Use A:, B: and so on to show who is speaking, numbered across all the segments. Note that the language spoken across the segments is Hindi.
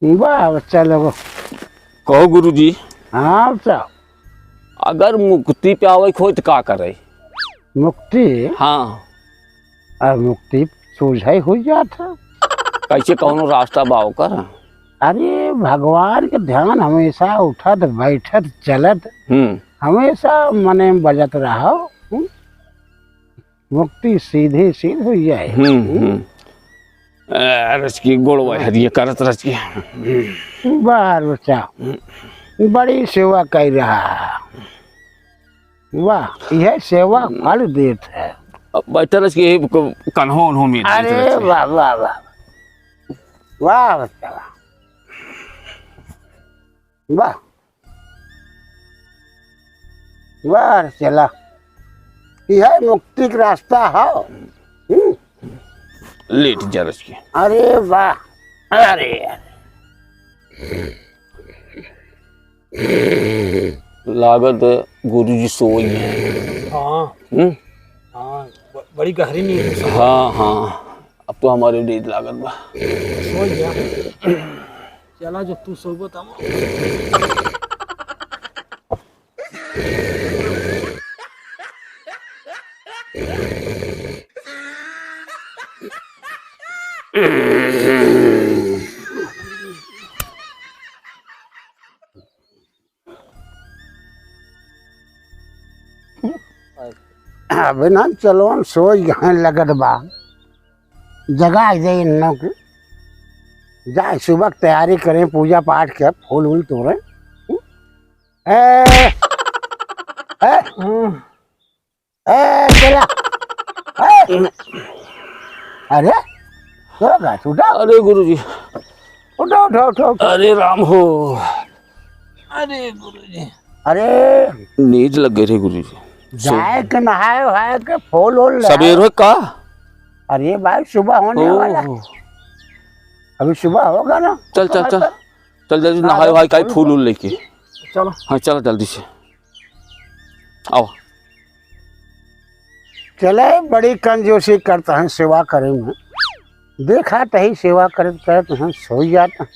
A: वाह बच्चा लोगो।
B: कहो गुरुजी,
A: हाँ बच्चा।
B: अगर मुक्ति पे आवे हो तो का करे?
A: मुक्ति?
B: हाँ,
A: और मुक्ति सूझाई हो जाता।
B: कैसे कौनो रास्ता बाव कर?
A: अरे भगवान के ध्यान हमेशा उठत बैठत चलत हमेशा मने में बजत रहो। मुक्ति सीधे सीध हो जाए।
B: रच की गोड़वा हरिये करत रच की।
A: वाह बच्चा, बड़ी सेवा कर रहा। वाह, यह सेवा फल देत है।
B: बैठे रच की कन्हो उन्हों में।
A: अरे वाह वाह वाह वाह बच्चा वाह वाह। चला, यह मुक्ति का रास्ता है।
B: लेट जा रच की।
A: अरे वाह, अरे
B: लागत गुरुजी सोई है।
C: हाँ हाँ, बड़ी गहरी नींद है।
B: हाँ हाँ, अब तो हमारे नींद लागत बा।
C: सो गया। चला जब तू सोबो तब।
A: अबे ना चलो सो यहाँ लगत बा। जगह जाए इन लोग की जाए, सुबह तैयारी करें, पूजा पाठ के फूल वूल तोड़े। ए चला। अरे उठा।
B: अरे गुरुजी,
A: उठो उठो उठो।
B: अरे राम हो।
C: अरे गुरुजी,
A: अरे
B: नींद लग गई रे गुरुजी।
A: जाए के नहाए वहाए के फूल वूल ले
B: सवेर
A: आओ।
B: हो का?
A: अरे भाई सुबह होने वाला, अभी सुबह होगा ना।
B: चल चल चल चल जल्दी नहाए वहाए का फूल वूल लेके।
C: चलो।
B: हाँ चलो जल्दी से आओ।
A: चले, बड़ी कंजूसी करता है सेवा करे में। देखा तही सेवा करते करते हम सो जाता।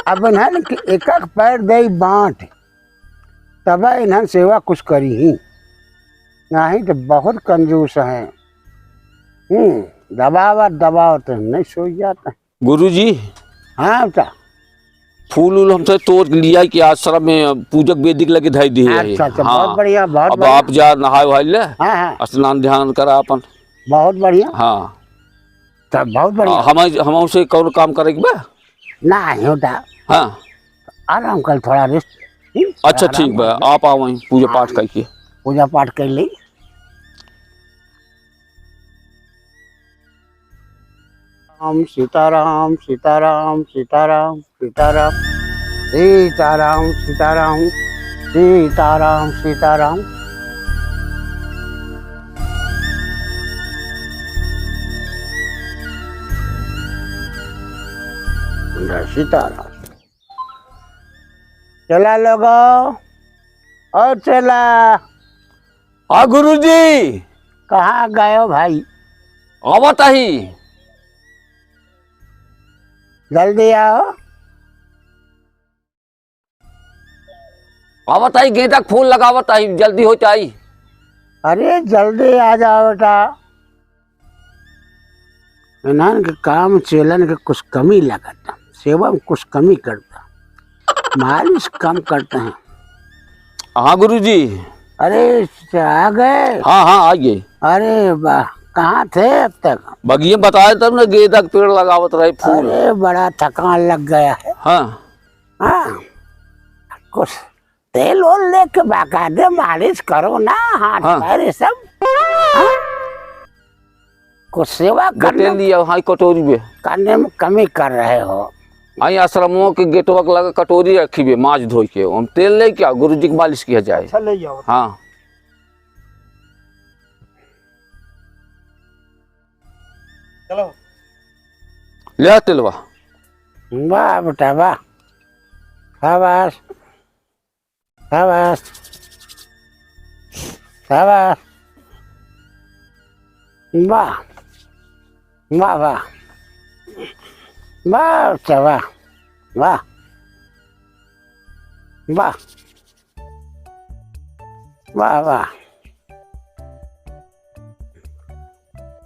A: अब इन्हन कि एक एक पैर दे बांट तब इन्हन सेवा कुछ करी ही नहीं तो बहुत कंजूस है। दबाव दबाव तो नहीं सो जाता।
B: गुरुजी,
A: हाँ बेटा।
B: फूल वूल हमसे तोड़ लिया कि आश्रम में पूजक वेदिक लगे धाई दी है।
A: अच्छा अच्छा, बहुत बढ़िया बहुत
B: अब
A: बढ़िया।
B: आप जा नहाए वहाए ले।
A: हाँ हाँ,
B: स्नान ध्यान करा अपन।
A: बहुत बढ़िया।
B: हाँ,
A: तब बहुत बढ़िया।
B: हम उसे कौन काम करेगी बा?
A: नहीं बेटा,
B: हाँ,
A: आराम कर, थोड़ा रेस्ट।
B: अच्छा ठीक बा, आप आओ वहीं पूजा पाठ करके।
A: पूजा पाठ कर ली। राम सीताराम सीताराम सीताराम सीताराम सीताराम सीताराम सीताराम सीताराम। सीताराम। चला लोगो और चला।
B: हाँ गुरुजी,
A: कहाँ गए हो भाई?
B: आवत ही।
A: जल्दी आओ।
B: आवत ही, गेंदा के फूल लगावत ही, जल्दी हो जाई।
A: अरे जल्दी आ जाओ बेटा। इन्हन के काम चेलन के कुछ कमी लगता, सेवा में कुछ कमी करता, मालिश कम करते हैं।
B: हाँ गुरुजी।
A: अरे आ गए?
B: हाँ हाँ आ गए।
A: अरे वाह, कहाँ थे अब तक?
B: बगिए बताए तब ना, गेंदा के पेड़ लगावत रहे फूल।
A: अरे बड़ा थकान लग गया है।
B: हाँ
A: हाँ, कुछ तेल ओल लेके बाकायदे मालिश करो ना, हाथ
B: हाँ।
A: पैर सब। हाँ? कुछ सेवा
B: गटे लिया हाँ कटोरी में।
A: करने में कमी कर रहे हो।
B: आई आश्रमों के गेटवा के लगा कटोरी रखी हुई माछ धो के, हम तेल ले क्या गुरुजी की मालिश किया जाए।
C: अच्छा ले जाओ।
B: हाँ
C: चलो
B: ले तेलवा।
A: वाह बेटा वाह, शाबाश शाबाश शाबाश। वाह वाह वाह वाह, अच्छा वाह। वाह वाह वाह वाह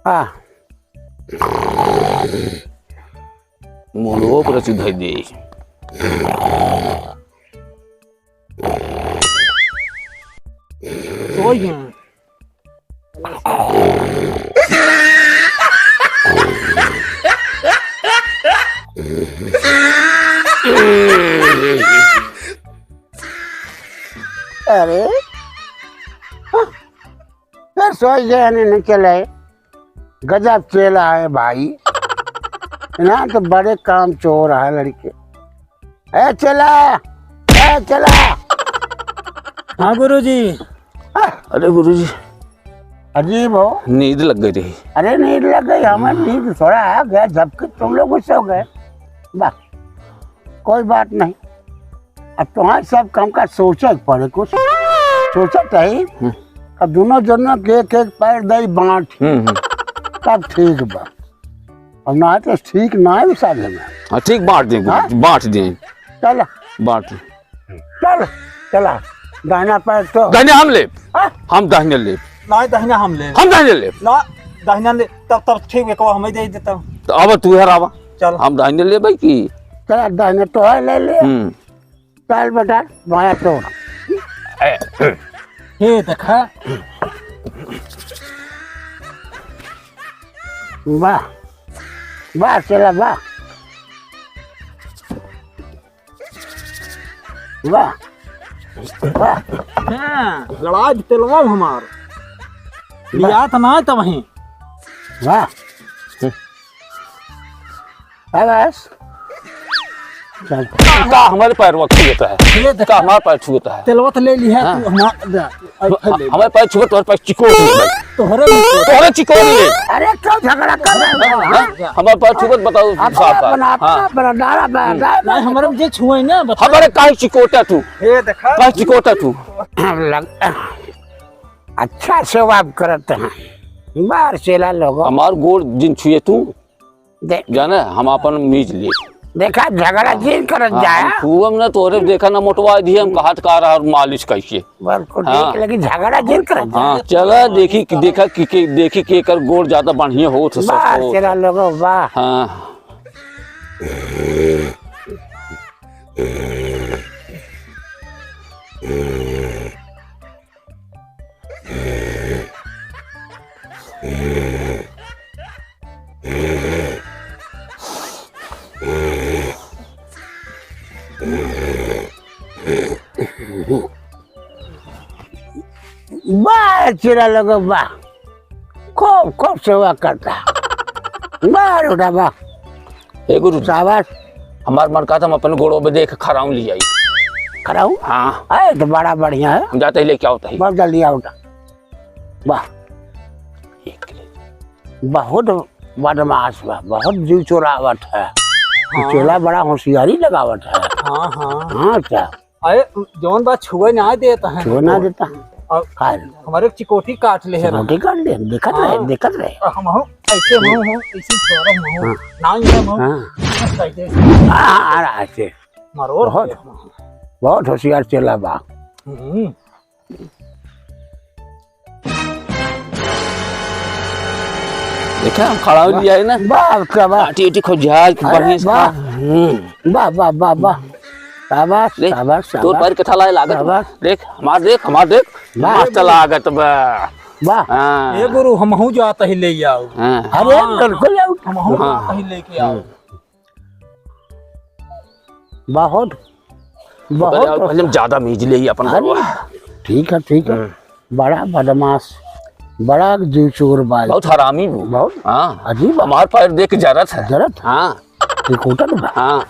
A: वाह
B: मुलो पर सुधाई दे
C: सो गया
A: अरे हाँ, फिर सोच गए नहीं चले गजब चेला है भाई ना तो बड़े काम चोर है लड़के ए चला ए चला
C: हाँ गुरुजी
B: अरे गुरुजी
A: अजीब हो
B: नींद लग गई रही
A: अरे नींद लग गई हमें नींद थोड़ा आ गया झपके तुम लोग गुस्से हो गए वाह कोई बात नहीं अब तुम्हारे सब काम का सोचा पड़े कुछ सोचा ही अब दोनों जनों के एक एक पैर दई बांट तब ठीक बा अब ना तो ठीक ना है साले में
B: हाँ ठीक बांट दें
A: हाँ?
B: बांट दें
A: चल
B: बांट दें
A: चल चला दाहिना पैर तो
B: दाहिने हम ले
A: हाँ?
B: हम दाहिने ले
C: ना दाहिना हम ले
B: हम दाहिने ले
C: ना दाहिना ले तब ठीक है को हमें दे देता हूँ
B: तो अब तू है रावा
C: चल
B: हम दाहिने ले भाई की
A: चला दाहिने तो है ले ले चल बेटा बाया तो
C: हे देखा
A: वाह वाह चला वाह वाह वाह
C: हाँ लड़ा तेलवा हमार लिया तो ना तब वहीं
A: वाह बस चल
B: का हमारे पैर वक्त छूता है
C: ये
B: का
C: देखा
B: हमारा पैर छूता है
C: तेलवा तो ले लिया
B: हाँ।
C: तू हमारा
B: हमारे पैर छुए तो पैर चिकोड़ ले
C: तोहरे
B: तोहरे चिकोड़ ले
A: अरे क्यों झगड़ा कर रहे हो हाँ?
B: हमारे पैर छुए बताओ साफ
A: अपना
B: हाँ
A: अपना डाला बैठा
C: नहीं हमारे जे छुए ना बता
B: हमारे काहे चिकोटा तू
C: हे देखा
B: काहे चिकोटा तू
A: अच्छा सेवा करते हैं बाहर चला लोगो
B: हमार गोड़ जिन छुए तू
A: दे,
B: जाने हम अपन मीज ले
A: देखा झगड़ा जिन कर जाए
B: तू हमने तोरे देखा ना मोटवा दी हम कहात का रहा और मालिश कैसे
A: बिल्कुल
B: हाँ।
A: ठीक लेकिन झगड़ा जिन कर
B: हाँ चला देखी देखा कि देखी के कर गोड़ ज्यादा बढ़िया हो तो
A: बाहर
B: सस्तो
A: चला लोगो वाह
B: हाँ
A: बाहर चला लोगो वाह खूब खूब सेवा करता बाहर उठा वाह
B: हे गुरु
A: शाबाश
B: हमार मन का था हम अपन गोड़ों में देख खराऊं ले आई
A: खड़ा हूँ
B: हाँ
A: अरे तो बड़ा बढ़िया है
B: हम जाते ही लेके आओ तही
A: बहुत जल्दी आउटा वाह बहुत बदमाश बा बहुत जीव चोरावट है चोला बड़ा होशियारी लगावट है
C: हाँ हाँ
A: हाँ क्या
C: अरे जौन बात छुए ना देता है
A: छोड़ना देता है
C: और
A: खाए
C: हमारे चिकोटी काट ले है ना
A: रोटी कर ले दिक्कत रहे दिक्कत रहे
C: हम हो ऐसे हो ऐसे छोरा हो ना ये हो
A: हाँ
C: कैसे
A: हाँ आ रहा है ऐसे।
C: मारो
A: बहुत होशियार चला बा
B: देखा हम खराऊं ले आए ना
A: वाह क्या वाह
B: आटी आटी खोजाल बढ़िया से
A: वाह
B: खा।
A: वाह वाह वाह वाह शाबाश
B: देख
A: शाबाश
B: तोर पैर के थला लागत
A: शाबाश।
B: देख हमार देख मस्त लागत बा
A: वाह
B: हाँ
C: ये गुरु हम हूँ जाता ही ले आओ
B: हाँ
A: अरे बिल्कुल
C: हम हूँ जाता ही लेके आओ
A: बहुत
B: पहले
A: बहुत
B: हम ज्यादा मीज ले ही अपन
A: अरे,
B: गरवा
A: ठीक है बड़ा बदमाश बड़ा जीव चोर बाज
B: बहुत हरामी हूँ
A: बहुत
B: हाँ
A: अजीब
B: हमार पैर देख के जरत है
A: जरूरत
B: हाँ
A: रिकॉर्डर बा
B: हाँ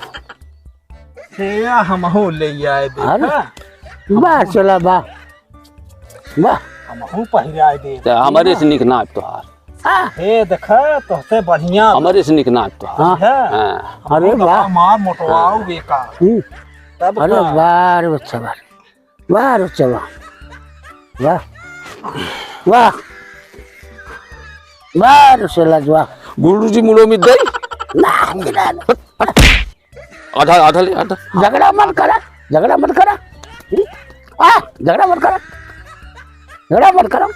C: तेरा हम हूँ ले आए
A: अरे
C: देखा
A: वाह चला वाह वाह
C: हम हूँ पहले आए दे
B: तो हमारे से निक नाप तोहार
A: हाँ
C: हे देखा तो से बढ़िया
B: हमारे से निक नाप तोहार
A: हाँ
C: है
B: हाँ
A: अरे वाह
C: मार मोटवाओ बेकार तब
A: अरे
C: का?
A: वाह रे बच्चा वाह रे बच्चा वाह वाह वाह रे चला वाह
B: गुरु जी मुड़ो में दई
A: ना हम गिरा
B: आधा आधा ले आधा।
A: झगड़ा मत करा, झगड़ा मत करा। झगड़ा मत करा, झगड़ा मत करो।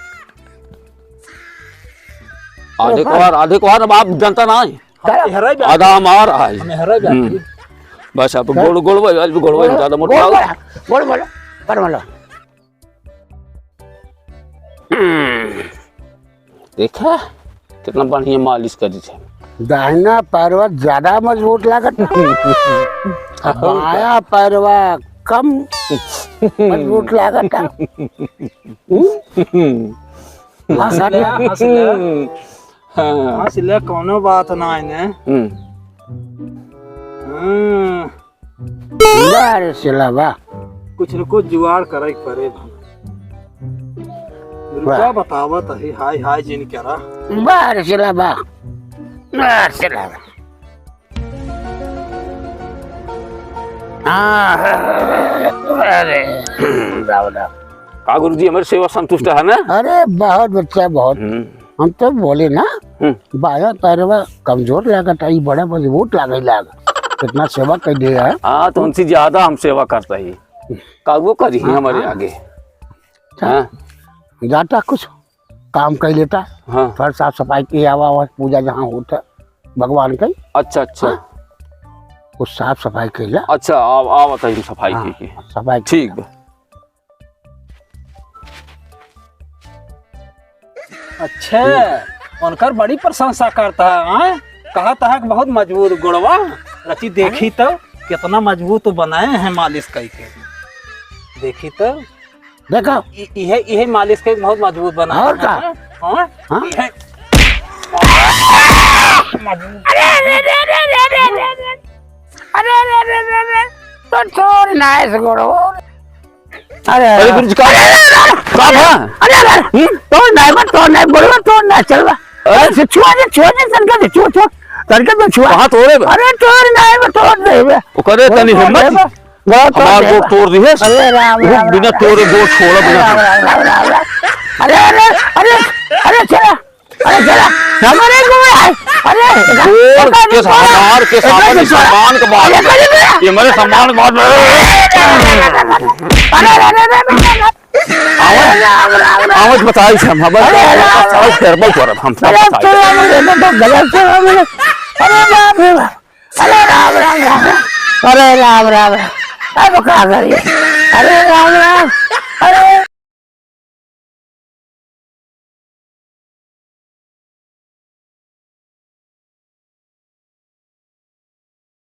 B: आधे को हार अब आप जनता ना है।
C: हेराई बे
B: आधा हमार है।
C: हमें हेराई बे
B: बस आप गोल गोल भाई ज्यादा मोटा
A: बोल बोलो कर बोलो।
B: देखा कितना बढ़िया मालिश करी थे।
A: दाहिना पैरवा ज्यादा मजबूत लागत, बाया पैरवा कम मजबूत लागत।
C: हंस ले कोनो बात ना है
A: यार सिलावा
C: कुछ न कुछ जुगाड़ करे पड़े। रुका बतावत है हाय हाय जिन करा
A: बार सिलावा बार सिलावा। अरे
B: का गुरुजी हमारी सेवा संतुष्ट है ना?
A: अरे बहुत बच्चा बहुत। हम तो बोले ना बाया पैरवा कमजोर लागत है, बड़ा मजबूत लागे लागत। कितना सेवा कर दिया है।
B: हाँ तो उनसे ज्यादा हम सेवा करता ही का वो करी हमारे आगे। हाँ
A: जाता कुछ काम कर लेता।
B: हाँ
A: फिर साफ सफाई की आवा पूजा जहाँ होता भगवान की।
B: अच्छा अच्छा
A: कुछ साफ सफाई कर ला।
B: अच्छा आ बताइए सफाई की
A: सफाई
B: ठीक बा।
C: अच्छा उनकर बड़ी प्रशंसा करता है। कहा था कि बहुत मजबूत गुड़वा रची देखी तो कितना मजबूत बनाए हैं मालिश करके। देखी तो
A: देखो
C: यही मालिश के बहुत मजबूत बना
A: और का?
C: हाँ?
A: हाँ? अरे तो छोड़ ना इस गुड़ो।
B: अरे गुरुजी का
A: अरे तो नहीं बोलो तो ना चलवा। अरे छुआ तनका से छुआ तनका तो छुआ।
B: कहां तोड़े बे?
A: अरे तोड़ नहीं तोड़ दे बे।
B: वो करे तनी हिम्मत हमार गोट तोड़ दी है।
A: अरे राम राम
B: बिना तोड़े गोट छोड़ा बिना।
A: अरे अरे अरे अरे चला अरे चला हमारे को है। अरे
B: के हमार के सामने सम्मान का बात ये मेरे सम्मान का बात। आवाज बताई हम आवाज फेरबल करब हम सब बताई।
A: अरे बाप रे बाप। अरे राम राम राम अरे राम राम अब क्या करिए। अरे राम राम अरे